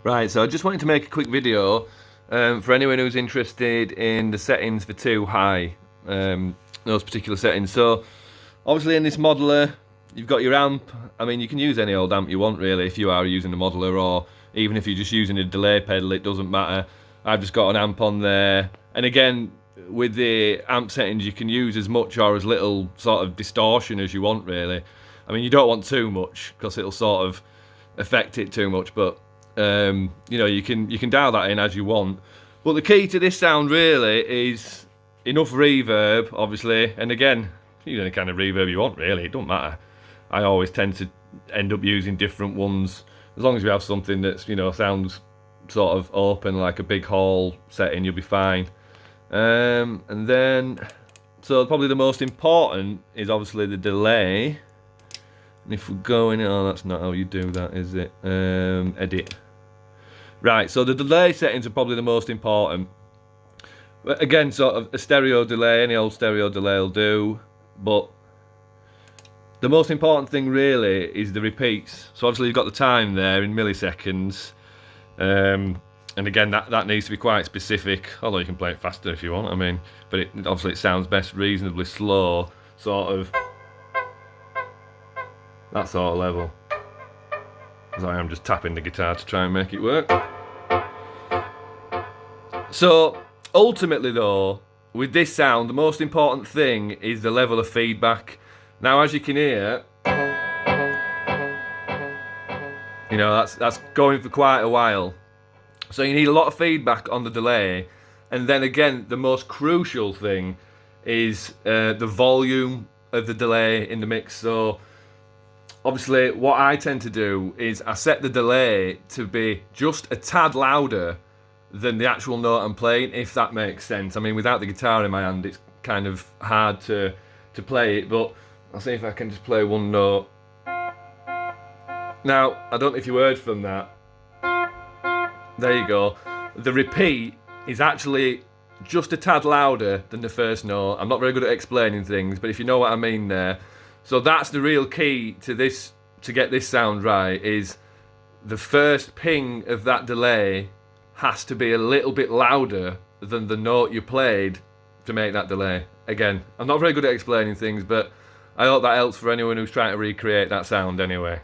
Right, so I just wanted to make a quick video for anyone who's interested in the settings for Too High, those particular settings. So, obviously in this modeler, you've got your amp. I mean, you can use any old amp you want really if you are using the modeler, or even if you're just using a delay pedal, it doesn't matter. I've just got an amp on there. And again, with the amp settings, you can use as much or as little sort of distortion as you want really. I mean, you don't want too much because it'll sort of affect it too much, but you know, you can dial that in as you want. But the key to this sound really is enough reverb, obviously, and again, use any kind of reverb you want really, it don't matter. I always tend to end up using different ones, as long as you have something that's, you know, sounds sort of open, like a big hall setting, you'll be fine. And then, so probably the most important is obviously the delay. And if we're going, oh, that's not how you do that, is it? Edit. Right, so the delay settings are probably the most important. Again, sort of a stereo delay, any old stereo delay will do, but the most important thing really is the repeats. So obviously you've got the time there in milliseconds, and again that needs to be quite specific, although you can play it faster if you want, I mean, but obviously it sounds best reasonably slow, sort of that sort of level. As I am just tapping the guitar to try and make it work. So ultimately though, with this sound, the most important thing is the level of feedback. Now as you can hear, you know, that's going for quite a while. So you need a lot of feedback on the delay. And then again, the most crucial thing is the volume of the delay in the mix. So obviously what I tend to do is I set the delay to be just a tad louder than the actual note I'm playing, if that makes sense. I mean, without the guitar in my hand, it's kind of hard to play it, but I'll see if I can just play one note. Now, I don't know if you heard from that. There you go. The repeat is actually just a tad louder than the first note. I'm not very good at explaining things, but if you know what I mean there. So that's the real key to this, to get this sound right, is the first ping of that delay has to be a little bit louder than the note you played to make that delay. Again, I'm not very good at explaining things, but I hope that helps for anyone who's trying to recreate that sound anyway.